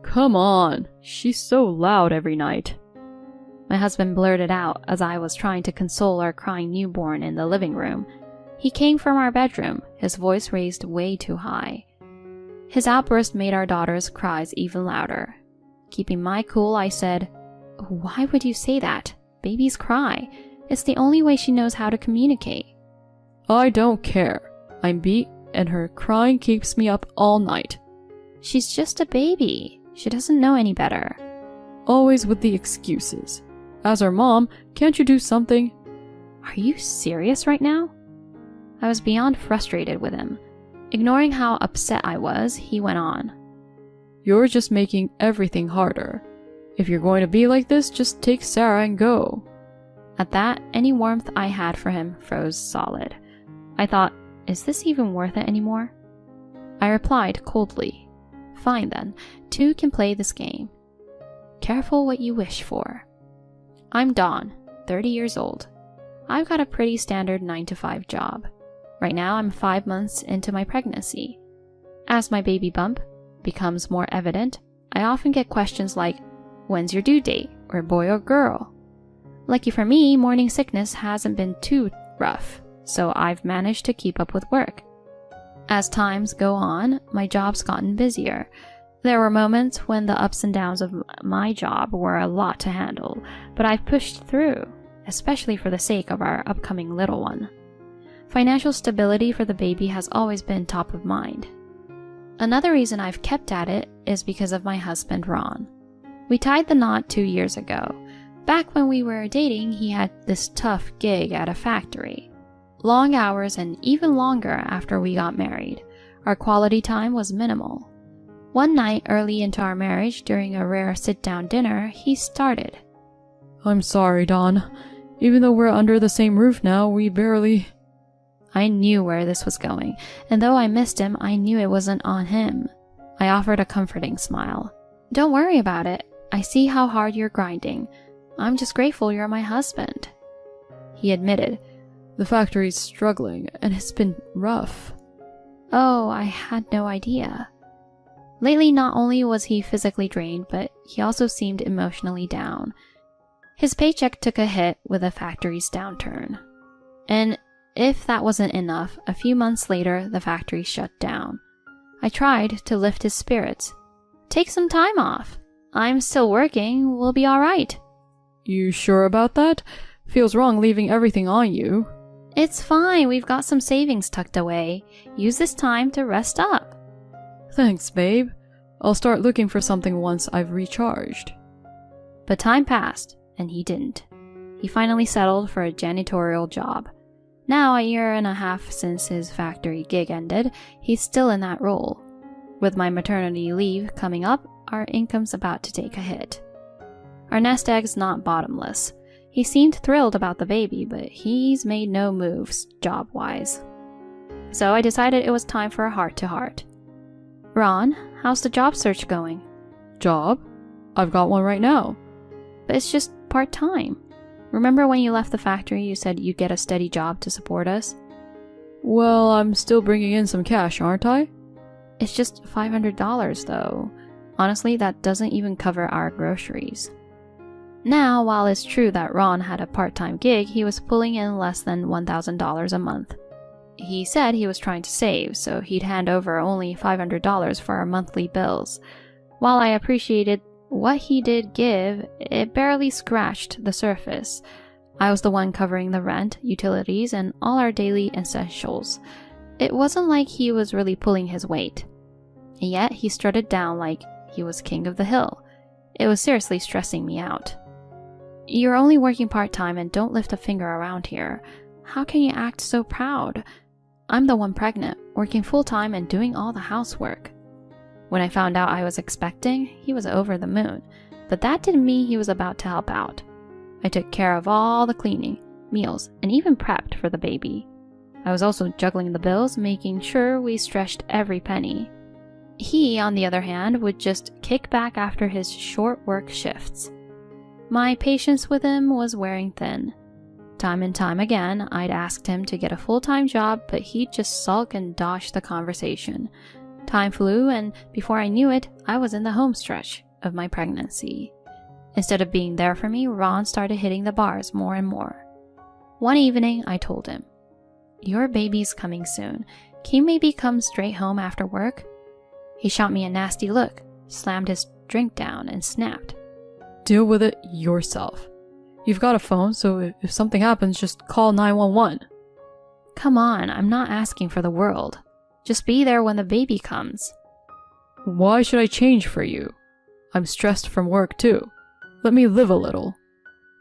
Come on, she's so loud every night. My husband blurted out as I was trying to console our crying newborn in the living room. He came from our bedroom, his voice raised way too high. His outburst made our daughter's cries even louder. Keeping my cool, I said, "Why would you say that? Babies cry. It's the only way she knows how to communicate." I don't care. I'm beat and her crying keeps me up all night. She's just a baby. She doesn't know any better. Always with the excuses. As her mom, can't you do something? Are you serious right now? I was beyond frustrated with him. Ignoring how upset I was, he went on. You're just making everything harder. If you're going to be like this, just take Sarah and go. At that, any warmth I had for him froze solid. I thought, is this even worth it anymore? I replied coldly, "Fine then, two can play this game. Careful what you wish for." I'm Dawn, 30 years old. I've got a pretty standard 9-to-5 job. Right now I'm 5 months into my pregnancy. As my baby bump becomes more evident, I often get questions like, "When's your due date?" or "Boy or girl?" Lucky for me, morning sickness hasn't been too rough, so I've managed to keep up with work. As times go on, my job's gotten busier. There were moments when the ups and downs of my job were a lot to handle, but I've pushed through, especially for the sake of our upcoming little one. Financial stability for the baby has always been top of mind. Another reason I've kept at it is because of my husband, Ron. We tied the knot 2 years ago. Back when we were dating, he had this tough gig at a factory. Long hours and even longer after we got married. Our quality time was minimal. One night early into our marriage, during a rare sit-down dinner, he started. I'm sorry, Dawn. Even though we're under the same roof now, we barely... I knew where this was going, and though I missed him, I knew it wasn't on him. I offered a comforting smile. "Don't worry about it. I see how hard you're grinding. I'm just grateful you're my husband." He admitted, The factory's struggling, and it's been rough. "Oh, I had no idea." Lately, not only was he physically drained, but he also seemed emotionally down. His paycheck took a hit with the factory's downturn. And if that wasn't enough, a few months later, the factory shut down. I tried to lift his spirits. "Take some time off. I'm still working. We'll be all right." You sure about that? Feels wrong leaving everything on you. "It's fine. We've got some savings tucked away. Use this time to rest up." Thanks, babe. I'll start looking for something once I've recharged. But time passed, and he didn't. He finally settled for a janitorial job. Now, a year and a half since his factory gig ended, he's still in that role. With my maternity leave coming up, our income's about to take a hit. Our nest egg's not bottomless. He seemed thrilled about the baby, but he's made no moves job-wise. So I decided it was time for a heart-to-heart. "Ron, how's the job search going?" Job? I've got one right now. "But it's just part-time. Remember when you left the factory you said you'd get a steady job to support us?" Well, I'm still bringing in some cash, aren't I? "It's just $500 though. Honestly, that doesn't even cover our groceries." Now, while it's true that Ron had a part-time gig, he was pulling in less than $1,000 a month. He said he was trying to save, so he'd hand over only $500 for our monthly bills. While I appreciated what he did give, it barely scratched the surface. I was the one covering the rent, utilities, and all our daily essentials. It wasn't like he was really pulling his weight. And yet he strutted down like he was king of the hill. It was seriously stressing me out. "You're only working part-time and don't lift a finger around here. How can you act so proud? I'm the one pregnant, working full-time and doing all the housework." When I found out I was expecting, he was over the moon, but that didn't mean he was about to help out. I took care of all the cleaning, meals, and even prepped for the baby. I was also juggling the bills, making sure we stretched every penny. He, on the other hand, would just kick back after his short work shifts. My patience with him was wearing thin. Time and time again, I'd asked him to get a full-time job, but he'd just sulk and dodge the conversation. Time flew, and before I knew it, I was in the home stretch of my pregnancy. Instead of being there for me, Ron started hitting the bars more and more. One evening, I told him, "Your baby's coming soon. Can you maybe come straight home after work?" He shot me a nasty look, slammed his drink down, and snapped. Deal with it yourself. You've got a phone, so if something happens, just call 911. Come on, I'm not asking for the world. Just be there when the baby comes. Why should I change for you? I'm stressed from work too. Let me live a little.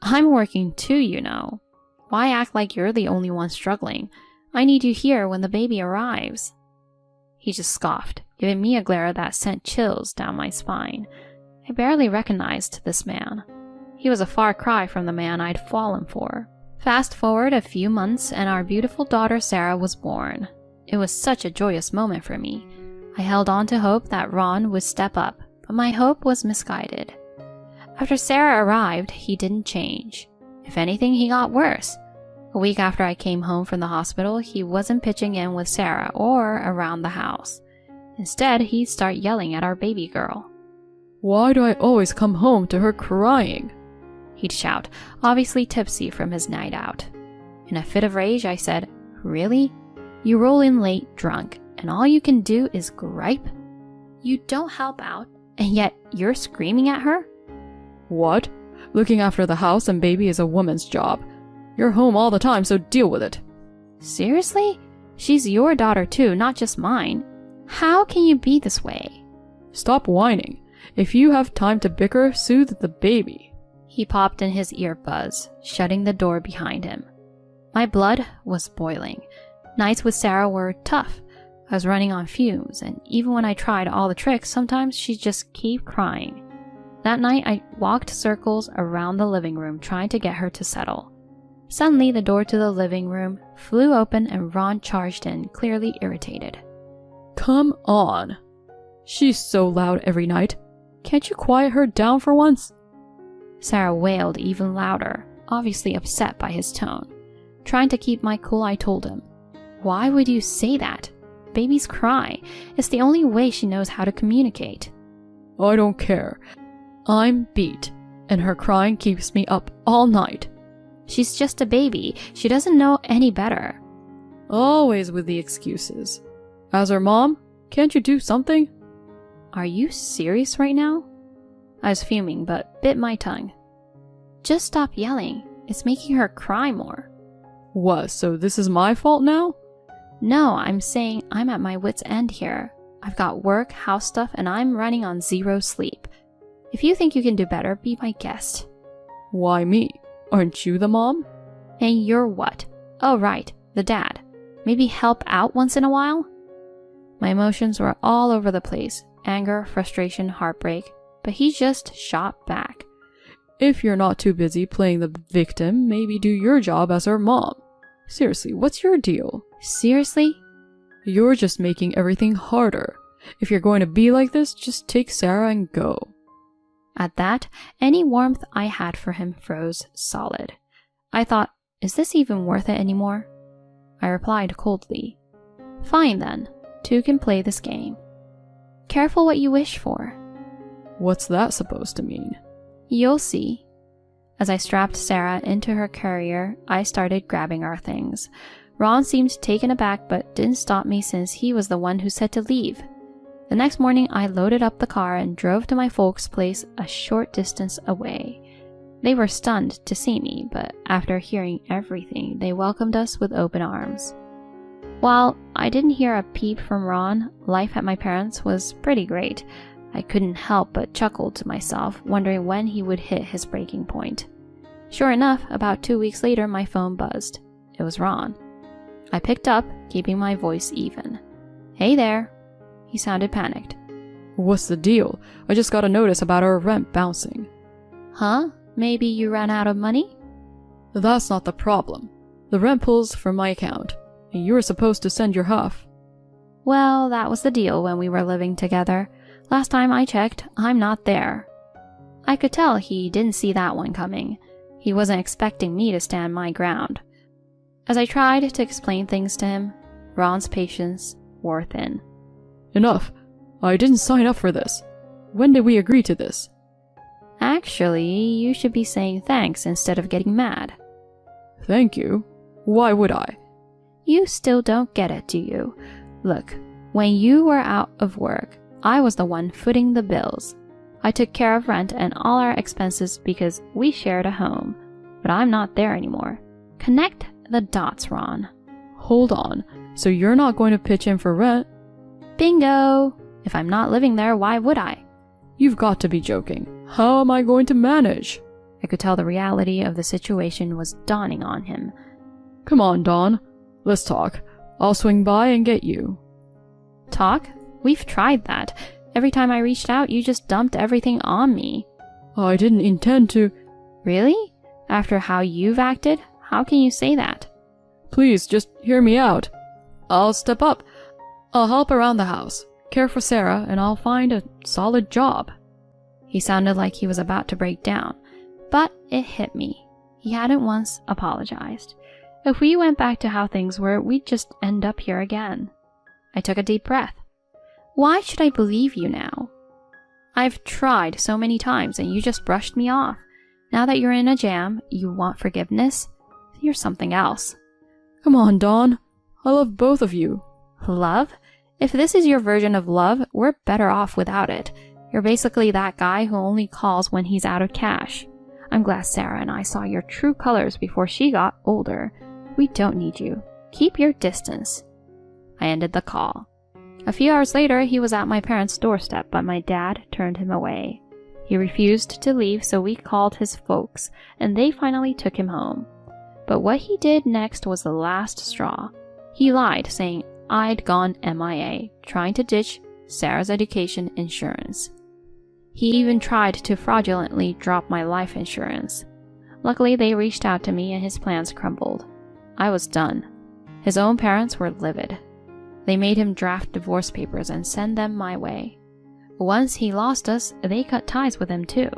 I'm working too, you know. Why act like you're the only one struggling? I need you here when the baby arrives. He just scoffed, giving me a glare that sent chills down my spine. I barely recognized this man. He was a far cry from the man I'd fallen for. Fast forward a few months and our beautiful daughter Sarah was born. It was such a joyous moment for me. I held on to hope that Ron would step up, but my hope was misguided. After Sarah arrived, he didn't change. If anything, he got worse. A week after I came home from the hospital, he wasn't pitching in with Sarah or around the house. Instead, he'd start yelling at our baby girl. Why do I always come home to her crying? He'd shout, obviously tipsy from his night out. In a fit of rage, I said, "Really? You roll in late, drunk, and all you can do is gripe? You don't help out, and yet you're screaming at her?" What? Looking after the house and baby is a woman's job. You're home all the time, so deal with it. Seriously? She's your daughter too, not just mine. How can you be this way? Stop whining. If you have time to bicker, soothe the baby. He popped in his earbuds, shutting the door behind him. My blood was boiling. Nights with Sarah were tough. I was running on fumes, and even when I tried all the tricks, sometimes she'd just keep crying. That night, I walked circles around the living room trying to get her to settle. Suddenly, the door to the living room flew open and Ron charged in, clearly irritated. Come on. She's so loud every night. Can't you quiet her down for once? Sarah wailed even louder, obviously upset by his tone. Trying to keep my cool, I told him, "Why would you say that? Babies cry. It's the only way she knows how to communicate." I don't care. I'm beat, and her crying keeps me up all night. She's just a baby. She doesn't know any better. Always with the excuses. As her mom, can't you do something? Are you serious right now? I was fuming, but bit my tongue. Just stop yelling. It's making her cry more. What, so this is my fault now? No, I'm saying I'm at my wit's end here. I've got work, house stuff, and I'm running on zero sleep. If you think you can do better, be my guest. Why me? Aren't you the mom? And you're what? Oh, right, the dad. Maybe help out once in a while? My emotions were all over the place. Anger, frustration, heartbreak. But he just shot back. If you're not too busy playing the victim, maybe do your job as her mom. Seriously, what's your deal? Seriously? You're just making everything harder. If you're going to be like this, just take Sarah and go. At that, any warmth I had for him froze solid. I thought, is this even worth it anymore? I replied coldly, "Fine then, two can play this game. Careful what you wish for." What's that supposed to mean? You'll see. As I strapped Sarah into her carrier, I started grabbing our things. Ron seemed taken aback but didn't stop me since he was the one who said to leave. The next morning, I loaded up the car and drove to my folks' place a short distance away. They were stunned to see me, but after hearing everything, they welcomed us with open arms. While I didn't hear a peep from Ron, life at my parents' was pretty great. I couldn't help but chuckle to myself, wondering when he would hit his breaking point. Sure enough, about 2 weeks later, my phone buzzed. It was Ron. I picked up, keeping my voice even. "Hey there." He sounded panicked. What's the deal? I just got a notice about our rent bouncing. Huh? Maybe you ran out of money? That's not the problem. The rent pulls from my account, and you were supposed to send your half. Well, that was the deal when we were living together. Last time I checked, I'm not there. I could tell he didn't see that one coming. He wasn't expecting me to stand my ground. As I tried to explain things to him, Ron's patience wore thin. Enough. I didn't sign up for this. When did we agree to this? Actually, you should be saying thanks instead of getting mad. Thank you? Why would I? You still don't get it, do you? Look, when you were out of work, I was the one footing the bills. I took care of rent and all our expenses because we shared a home. But I'm not there anymore. Connect the dots, Ron. Hold on, so you're not going to pitch in for rent? Bingo! If I'm not living there, why would I? You've got to be joking. How am I going to manage? I could tell the reality of the situation was dawning on him. Come on, Dawn. Let's talk. I'll swing by and get you. Talk? We've tried that. Every time I reached out, you just dumped everything on me. I didn't intend to. Really? After how you've acted? How can you say that? Please, just hear me out. I'll step up. I'll help around the house, care for Sarah, and I'll find a solid job. He sounded like he was about to break down, but it hit me. He hadn't once apologized. If we went back to how things were, we'd just end up here again. I took a deep breath. Why should I believe you now? I've tried so many times and you just brushed me off. Now that you're in a jam, you want forgiveness? You're something else. Come on, Dawn. I love both of you. Love? If this is your version of love, we're better off without it. You're basically that guy who only calls when he's out of cash. I'm glad Sarah and I saw your true colors before she got older. We don't need you. Keep your distance. I ended the call. A few hours later, he was at my parents' doorstep, but my dad turned him away. He refused to leave, so we called his folks, and they finally took him home. But what he did next was the last straw. He lied, saying I'd gone MIA, trying to ditch Sarah's education insurance. He even tried to fraudulently drop my life insurance. Luckily, they reached out to me and his plans crumbled. I was done. His own parents were livid. They made him draft divorce papers and send them my way. Once he lost us, they cut ties with him too.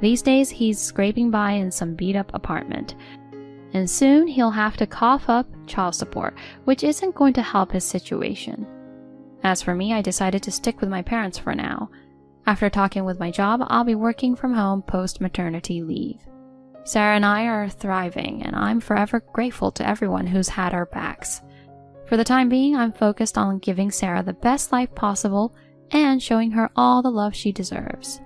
These days, he's scraping by in some beat-up apartment. And soon, he'll have to cough up child support, which isn't going to help his situation. As for me, I decided to stick with my parents for now. After talking with my job, I'll be working from home post-maternity leave. Sarah and I are thriving, and I'm forever grateful to everyone who's had our backs. For the time being, I'm focused on giving Sarah the best life possible and showing her all the love she deserves.